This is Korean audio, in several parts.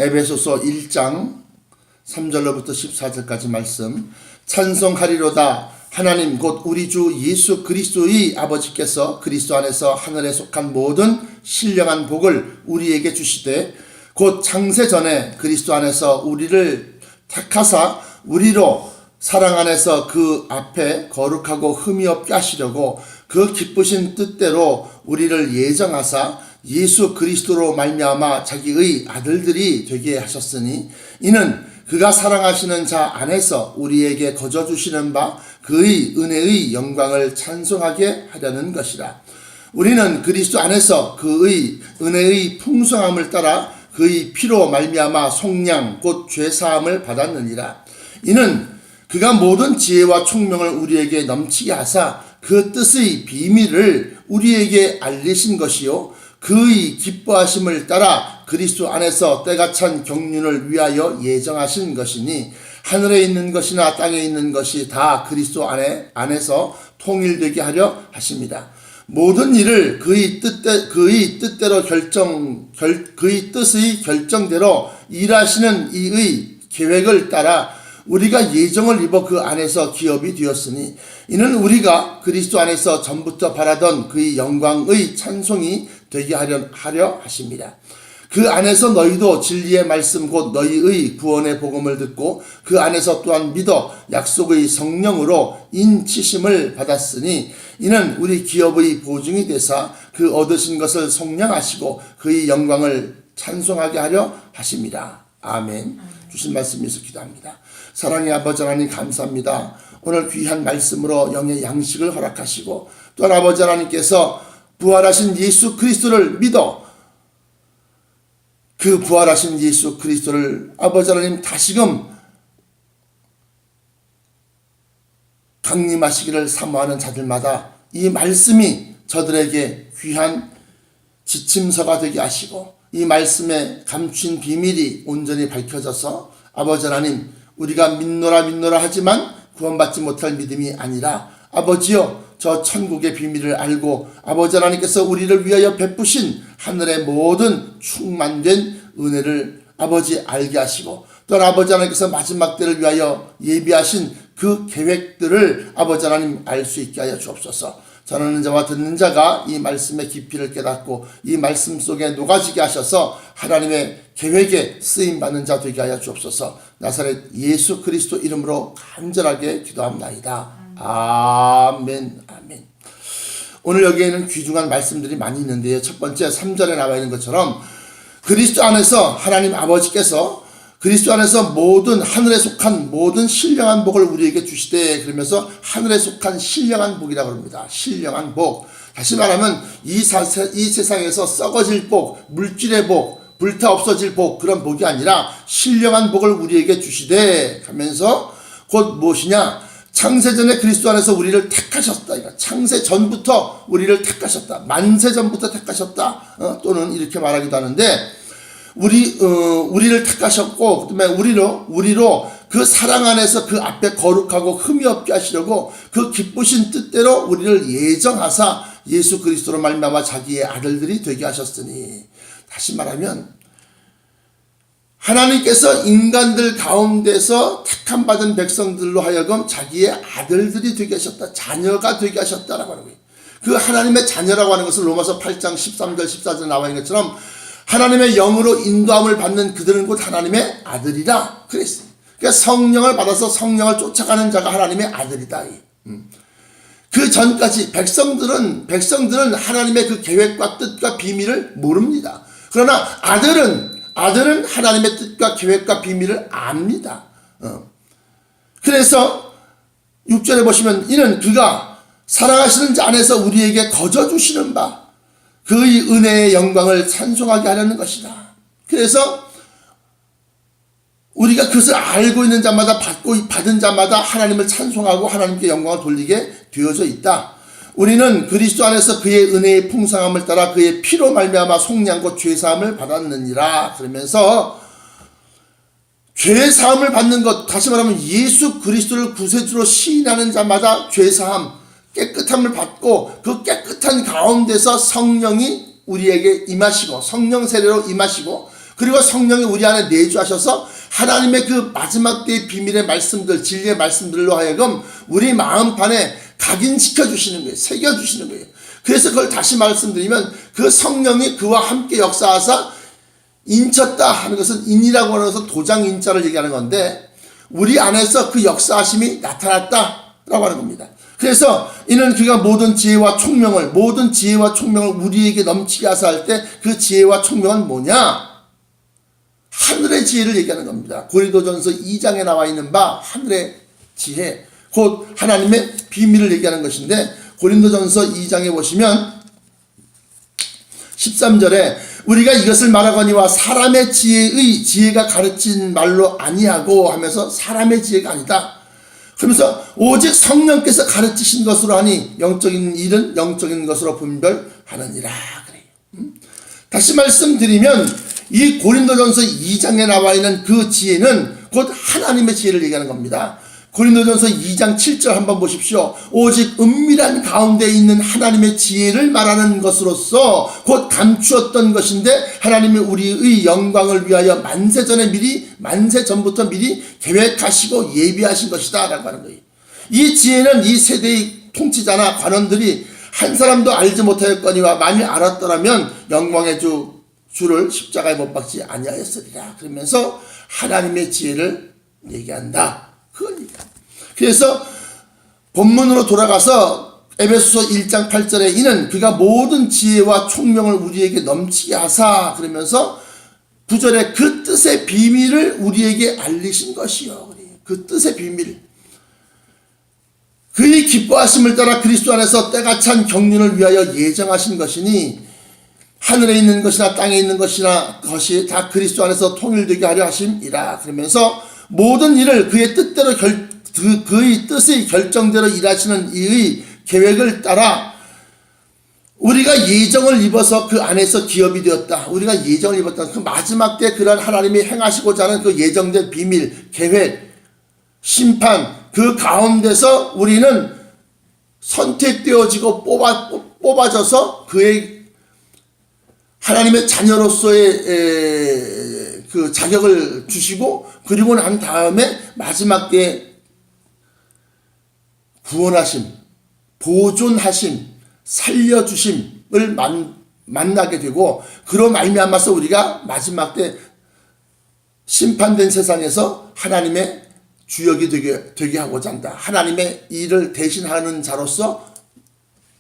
에베소서 1장 3절로부터 14절까지 말씀. 찬송하리로다 하나님 곧 우리 주 예수 그리스도의 아버지께서 그리스도 안에서 하늘에 속한 모든 신령한 복을 우리에게 주시되 곧 창세 전에 그리스도 안에서 우리를 택하사 우리로 사랑 안에서 그 앞에 거룩하고 흠이 없게 하시려고 그 기쁘신 뜻대로 우리를 예정하사 예수 그리스도로 말미암아 자기의 아들들이 되게 하셨으니 이는 그가 사랑하시는 자 안에서 우리에게 거저 주시는 바 그의 은혜의 영광을 찬송하게 하려는 것이라. 우리는 그리스도 안에서 그의 은혜의 풍성함을 따라 그의 피로 말미암아 속량 곧 죄사함을 받았느니라. 이는 그가 모든 지혜와 총명을 우리에게 넘치게 하사 그 뜻의 비밀을 우리에게 알리신 것이요 그의 기뻐하심을 따라 그리스도 안에서 때가 찬 경륜을 위하여 예정하신 것이니 하늘에 있는 것이나 땅에 있는 것이 다 그리스도 안에서 통일되게 하려 하십니다. 모든 일을 그의 뜻대로 그의 뜻의 결정대로 일하시는 이의 계획을 따라 우리가 예정을 입어 그 안에서 기업이 되었으니 이는 우리가 그리스도 안에서 전부터 바라던 그의 영광의 찬송이 되게 하려 하십니다. 그 안에서 너희도 진리의 말씀 곧 너희의 구원의 복음을 듣고 그 안에서 또한 믿어 약속의 성령으로 인치심을 받았으니 이는 우리 기업의 보증이 되사 그 얻으신 것을 속량하시고 그의 영광을 찬송하게 하려 하십니다. 아멘. 주신 말씀 위해서 기도합니다. 사랑의 아버지 하나님 감사합니다. 오늘 귀한 말씀으로 영의 양식을 허락하시고 또한 아버지 하나님께서 부활하신 예수 그리스도를 믿어 그 부활하신 예수 그리스도를 아버지 하나님 다시금 강림하시기를 사모하는 자들마다 이 말씀이 저들에게 귀한 지침서가 되게 하시고 이 말씀에 감춘 비밀이 온전히 밝혀져서 아버지 하나님 우리가 믿노라 하지만 구원받지 못할 믿음이 아니라 아버지여 저 천국의 비밀을 알고 아버지 하나님께서 우리를 위하여 베푸신 하늘의 모든 충만된 은혜를 아버지 알게 하시고 또한 아버지 하나님께서 마지막 때를 위하여 예비하신 그 계획들을 아버지 하나님 알 수 있게 하여 주옵소서. 전하는 자와 듣는 자가 이 말씀의 깊이를 깨닫고 이 말씀 속에 녹아지게 하셔서 하나님의 계획에 쓰임받는 자 되게 하여 주옵소서. 나사렛 예수 그리스도 이름으로 간절하게 기도합나이다. 아멘. 아멘. 오늘 여기에는 귀중한 말씀들이 많이 있는데요. 첫 번째 3절에 나와 있는 것처럼 그리스도 안에서 하나님 아버지께서 그리스도 안에서 모든 하늘에 속한 모든 신령한 복을 우리에게 주시되 그러면서 하늘에 속한 신령한 복이라고 합니다. 신령한 복. 다시 말하면 이 세상에서 썩어질 복, 물질의 복, 불타 없어질 복 그런 복이 아니라 신령한 복을 우리에게 주시되 하면서 곧 무엇이냐? 창세전에 그리스도 안에서 우리를 택하셨다. 창세 전부터 우리를 택하셨다. 만세 전부터 택하셨다. 또는 이렇게 말하기도 하는데 우리를 택하셨고 그다음에 우리로 그 사랑 안에서 그 앞에 거룩하고 흠이 없게 하시려고 그 기쁘신 뜻대로 우리를 예정하사 예수 그리스도로 말미암아 자기의 아들들이 되게 하셨으니 다시 말하면 하나님께서 인간들 가운데서 택함 받은 백성들로 하여금 자기의 아들들이 되게 하셨다. 자녀가 되게 하셨다라고 하는 거예요. 그 하나님의 자녀라고 하는 것을 로마서 8장 13절 14절 나와 있는 것처럼 하나님의 영으로 인도함을 받는 그들은 곧 하나님의 아들이라 그랬어요. 그러니까 성령을 받아서 성령을 쫓아가는 자가 하나님의 아들이다. 그 전까지 백성들은 하나님의 그 계획과 뜻과 비밀을 모릅니다. 그러나 아들은 하나님의 뜻과 계획과 비밀을 압니다. 그래서 6절에 보시면 이는 그가 사랑하시는 자 안에서 우리에게 거저 주시는 바 그의 은혜의 영광을 찬송하게 하려는 것이다. 그래서 우리가 그것을 알고 있는 자마다 받은 자마다 하나님을 찬송하고 하나님께 영광을 돌리게 되어져 있다. 우리는 그리스도 안에서 그의 은혜의 풍성함을 따라 그의 피로 말미암아 속량 곧 죄사함을 받았느니라. 그러면서 죄사함을 받는 것, 다시 말하면 예수 그리스도를 구세주로 시인하는 자마다 죄사함, 깨끗함을 받고 그 깨끗한 가운데서 성령이 우리에게 임하시고 성령 세례로 임하시고 그리고 성령이 우리 안에 내주하셔서 하나님의 그 마지막 때의 비밀의 말씀들, 진리의 말씀들로 하여금 우리 마음판에 각인시켜 주시는 거예요. 새겨 주시는 거예요. 그래서 그걸 다시 말씀드리면 그 성령이 그와 함께 역사하사 인쳤다 하는 것은 인이라고 하는 것은 도장 인자를 얘기하는 건데, 우리 안에서 그 역사하심이 나타났다라고 하는 겁니다. 그래서 이는 그가 모든 지혜와 총명을 우리에게 넘치게 하사 할 때 그 지혜와 총명은 뭐냐? 하늘의 지혜를 얘기하는 겁니다. 고린도전서 2장에 나와 있는 바 하늘의 지혜, 곧 하나님의 비밀을 얘기하는 것인데, 고린도전서 2장에 보시면 13절에 우리가 이것을 말하거니와 사람의 지혜의 지혜가 가르친 말로 아니하고 하면서 사람의 지혜가 아니다. 그러면서 오직 성령께서 가르치신 것으로 하니 영적인 일은 영적인 것으로 분별하느니라 그래요. 다시 말씀드리면 이 고린도전서 2장에 나와 있는 그 지혜는 곧 하나님의 지혜를 얘기하는 겁니다. 고린도전서 2장 7절 한번 보십시오. 오직 은밀한 가운데 있는 하나님의 지혜를 말하는 것으로서 곧 감추었던 것인데 하나님이 우리의 영광을 위하여 만세 전부터 미리 계획하시고 예비하신 것이다 라고 하는 거예요. 이 지혜는 이 세대의 통치자나 관원들이 한 사람도 알지 못하였거니와 만일 알았더라면 영광의 주를 십자가에 못 박지 아니하였으리라. 그러면서 하나님의 지혜를 얘기한다. 그래서 본문으로 돌아가서 에베소서 1장 8절에 이는 그가 모든 지혜와 총명을 우리에게 넘치게 하사, 그러면서 9절에 그 뜻의 비밀을 우리에게 알리신 것이요. 그 뜻의 비밀, 그의 기뻐하심을 따라 그리스도 안에서 때가 찬 경륜을 위하여 예정하신 것이니 하늘에 있는 것이나 땅에 있는 것이 다 그리스도 안에서 통일되게 하려 하심이라. 그러면서 모든 일을 그의 뜻대로 그의 뜻의 결정대로 일하시는 이의 계획을 따라 우리가 예정을 입어서 그 안에서 기업이 되었다. 우리가 예정을 입었다. 그 마지막 때 그런 하나님이 행하시고자 하는 그 예정된 비밀, 계획, 심판, 그 가운데서 우리는 선택되어지고 뽑아져서 그의 하나님의 자녀로서의 그 자격을 주시고, 그리고 난 다음에 마지막 때에 구원하심, 보존하심, 살려주심을 만나게 되고, 그로 말미암아서 우리가 마지막 때 심판된 세상에서 하나님의 주역이 되게 하고자 한다. 하나님의 일을 대신하는 자로서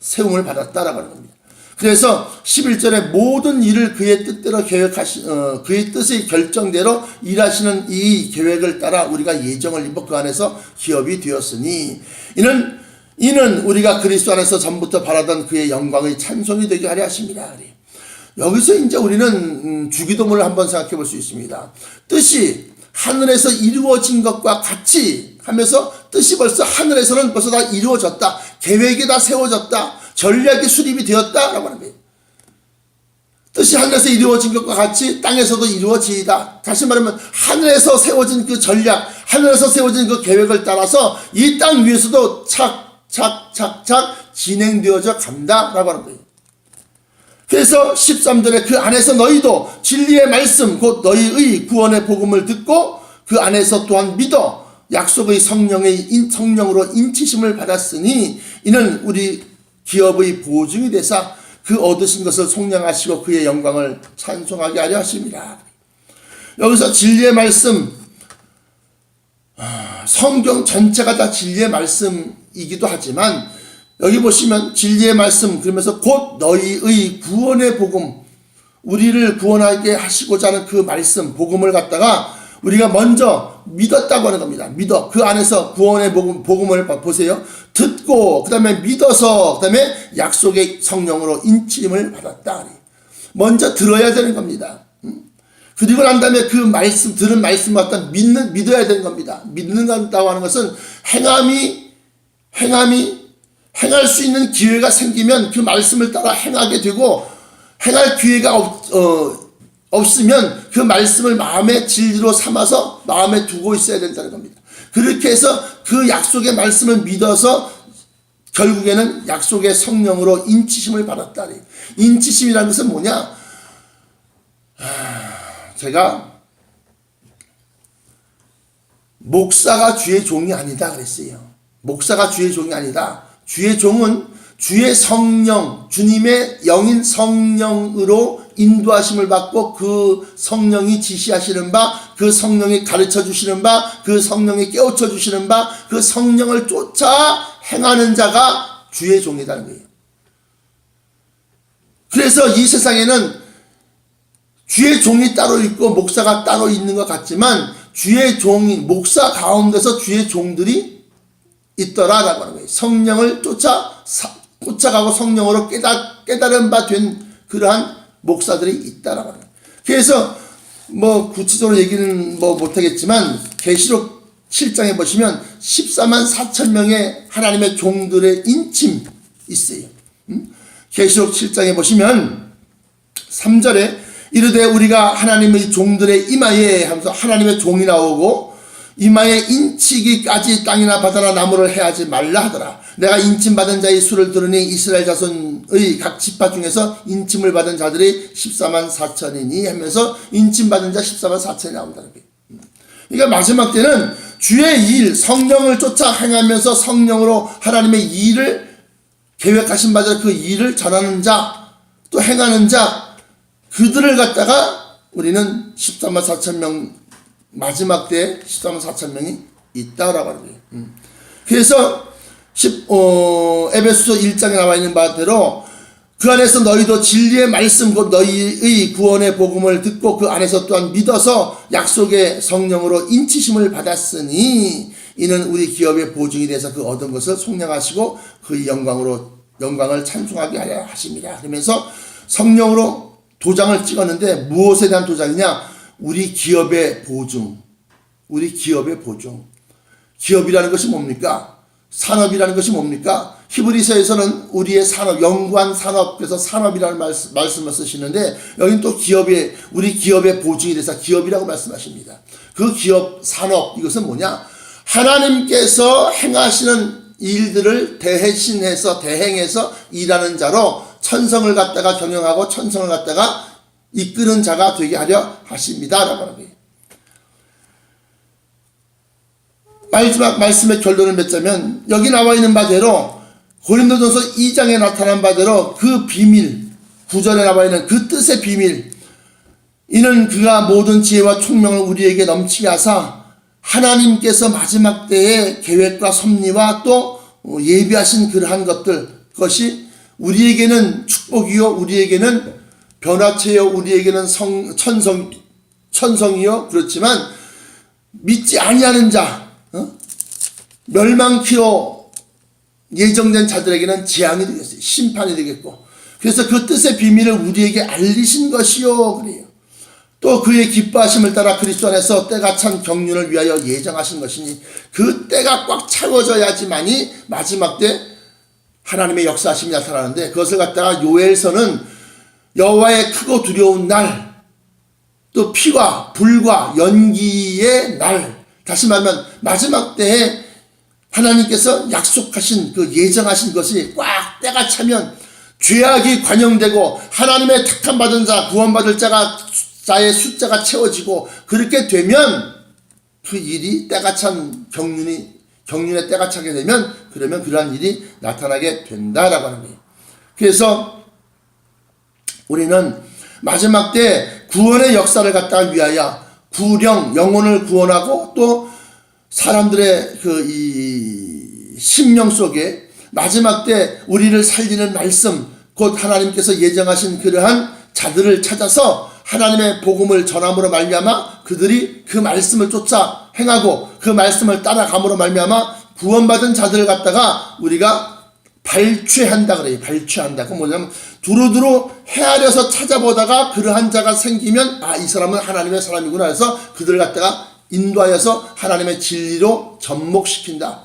세움을 받았다라고 하는 겁니다. 그래서 11절에 모든 일을 그의 뜻대로 그의 뜻의 결정대로 일하시는 이 계획을 따라 우리가 예정을 입어 그 안에서 기업이 되었으니 이는 우리가 그리스도 안에서 전부터 바라던 그의 영광의 찬송이 되게 하려 하십니다. 여기서 이제 우리는 주기도문을 한번 생각해 볼 수 있습니다. 뜻이 하늘에서 이루어진 것과 같이 하면서 뜻이 벌써 하늘에서는 벌써 다 이루어졌다. 계획이 다 세워졌다. 전략이 수립이 되었다라고 하는 거예요. 뜻이 하늘에서 이루어진 것과 같이 땅에서도 이루어지이다. 다시 말하면 하늘에서 세워진 그 전략, 하늘에서 세워진 그 계획을 따라서 이 땅 위에서도 착착착착 진행되어져 간다라고 하는 거예요. 그래서 13절에 그 안에서 너희도 진리의 말씀 곧 너희의 구원의 복음을 듣고 그 안에서 또한 믿어 약속의 성령으로 인치심을 받았으니 이는 우리 기업의 보증이 되사 그 얻으신 것을 속량하시고 그의 영광을 찬송하게 하려 하십니다. 여기서 진리의 말씀, 성경 전체가 다 진리의 말씀이기도 하지만 여기 보시면 진리의 말씀, 그러면서 곧 너희의 구원의 복음, 우리를 구원하게 하시고자 하는 그 말씀, 복음을 갖다가 우리가 먼저 믿었다고 하는 겁니다. 믿어. 그 안에서 구원의 복음을 보세요. 듣고, 그 다음에 믿어서, 그 다음에 약속의 성령으로 인침을 받았다. 먼저 들어야 되는 겁니다. 그리고 난 다음에 그 말씀, 들은 말씀을 갖다 믿어야 되는 겁니다. 믿는다고 하는 것은 행할 수 있는 기회가 생기면 그 말씀을 따라 행하게 되고, 행할 기회가 없으면 그 말씀을 마음의 진리로 삼아서 마음에 두고 있어야 된다는 겁니다. 그렇게 해서 그 약속의 말씀을 믿어서 결국에는 약속의 성령으로 인치심을 받았다. 인치심이라는 것은 뭐냐? 제가 목사가 주의 종이 아니다 그랬어요. 목사가 주의 종이 아니다. 주의 종은 주의 성령, 주님의 영인 성령으로 인도하심을 받고 그 성령이 지시하시는 바, 그 성령이 가르쳐 주시는 바, 그 성령이 깨우쳐 주시는 바, 그 성령을 쫓아 행하는 자가 주의 종이라는 거예요. 그래서 이 세상에는 주의 종이 따로 있고 목사가 따로 있는 것 같지만 주의 종이, 목사 가운데서 주의 종들이 있더라라고 하는 거예요. 성령을 쫓아가고 성령으로 깨달은 바 된 그러한 목사들이 있다라고 하는 거예요. 그래서 뭐 구체적으로 얘기는 뭐 못하겠지만 계시록 7장에 보시면 14만 4천 명의 하나님의 종들의 인침 있어요. 계시록 7장에 보시면 3절에 이르되 우리가 하나님의 종들의 이마에 하면서 하나님의 종이 나오고 이마에 인치기까지 땅이나 바다나 나무를 해하지 말라 하더라. 내가 인침받은 자의 수를 들으니 이스라엘 자손의 각 지파 중에서 인침을 받은 자들이 14만 4천이니 하면서 인침받은 자 14만 4천이 나온다는 거예요. 그러니까 마지막 때는 주의 일, 성령을 쫓아 행하면서 성령으로 하나님의 일을 계획하신 바대로 그 일을 전하는 자, 또 행하는 자, 그들을 갖다가 우리는 14만 4천 명, 마지막 때에 14만 4천 명이 있다라고 하는 거예요. 그래서 에베소서 1장에 나와 있는 바대로 그 안에서 너희도 진리의 말씀 곧 너희의 구원의 복음을 듣고 그 안에서 또한 믿어서 약속의 성령으로 인치심을 받았으니 이는 우리 기업의 보증이 돼서 그 얻은 것을 속량하시고 그의 영광을 찬송하게 하려 하십니다. 그러면서 성령으로 도장을 찍었는데 무엇에 대한 도장이냐? 우리 기업의 보증. 우리 기업의 보증. 기업이라는 것이 뭡니까? 산업이라는 것이 뭡니까? 히브리서에서는 우리의 산업, 영구한 산업, 그래서 산업이라는 말씀을 쓰시는데 여기는 또 우리 기업의 보증이 돼서 기업이라고 말씀하십니다. 그 기업, 산업, 이것은 뭐냐? 하나님께서 행하시는 일들을 대행해서 일하는 자로 천성을 갖다가 경영하고 천성을 갖다가 이끄는 자가 되게 하려 하십니다. 라고 하는 거예요. 마지막 말씀의 결론을 맺자면 여기 나와 있는 바대로 고린도전서 2장에 나타난 바대로 그 비밀, 9절에 나와 있는 그 뜻의 비밀, 이는 그가 모든 지혜와 총명을 우리에게 넘치게 하사 하나님께서 마지막 때의 계획과 섭리와 또 예비하신 그러한 것이 우리에게는 축복이요, 우리에게는 변화체요, 우리에게는 천성이요. 그렇지만 믿지 아니하는 자, 멸망키로 예정된 자들에게는 재앙이 되겠어요. 심판이 되겠고. 그래서 그 뜻의 비밀을 우리에게 알리신 것이요. 그래요. 또 그의 기뻐하심을 따라 그리스도 안에서 때가 찬 경륜을 위하여 예정하신 것이니 그 때가 꽉 채워져야지만이 마지막 때 하나님의 역사하심이 나타나는데 그것을 갖다가 요엘서는 여호와의 크고 두려운 날, 또 피와 불과 연기의 날, 다시 말하면 마지막 때에 하나님께서 약속하신 그 예정하신 것이 꽉 때가 차면 죄악이 관영되고 하나님의 택함 받은 자, 구원받을 자의 숫자가 채워지고 그렇게 되면 그 일이 때가 찬 경륜의 때가 차게 되면 그러면 그러한 일이 나타나게 된다라고 하는 거예요. 그래서 우리는 마지막 때 구원의 역사를 갖다가 위하여 구령, 영혼을 구원하고 또 사람들의 이 심령 속에 마지막 때 우리를 살리는 말씀, 곧 하나님께서 예정하신 그러한 자들을 찾아서 하나님의 복음을 전함으로 말미암아 그들이 그 말씀을 쫓아 행하고 그 말씀을 따라감으로 말미암아 구원받은 자들을 갖다가 우리가 발췌한다 그래요. 발췌한다. 그건 뭐냐면 두루두루 헤아려서 찾아보다가 그러한 자가 생기면 이 사람은 하나님의 사람이구나 해서 그들을 갖다가 인도하여서 하나님의 진리로 접목시킨다.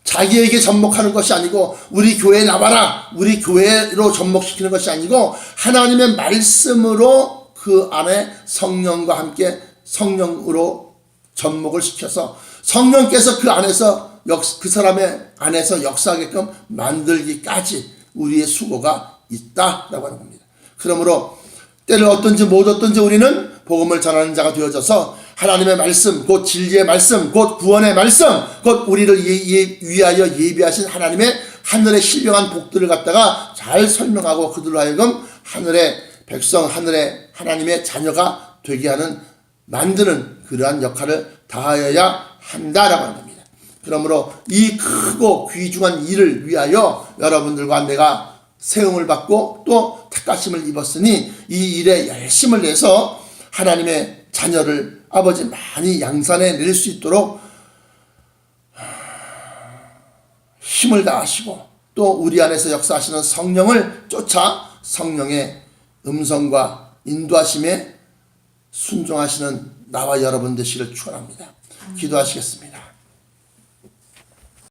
자기에게 접목하는 것이 아니고 우리 교회에 나와라, 우리 교회로 접목시키는 것이 아니고 하나님의 말씀으로 그 안에 성령과 함께 성령으로 접목을 시켜서 성령께서 그 안에서 그 사람의 안에서 역사하게끔 만들기까지 우리의 수고가 있다라고 하는 겁니다. 그러므로 때를 어떤지 못 어떤지 우리는 복음을 전하는 자가 되어져서 하나님의 말씀, 곧 진리의 말씀, 곧 구원의 말씀, 곧 우리를 위하여 예비하신 하나님의 하늘의 신령한 복들을 갖다가 잘 설명하고 그들로 하여금 하늘의 백성, 하늘의 하나님의 자녀가 되게 하는, 만드는 그러한 역할을 다하여야 한다라고 하는 겁니다. 그러므로 이 크고 귀중한 일을 위하여 여러분들과 내가 세움을 받고 또 택하심을 입었으니 이 일에 열심을 내서 하나님의 자녀를 아버지 많이 양산해 낼 수 있도록 힘을 다하시고 또 우리 안에서 역사하시는 성령을 쫓아 성령의 음성과 인도하심에 순종하시는 나와 여러분 되시기를 축원합니다. 기도하시겠습니다.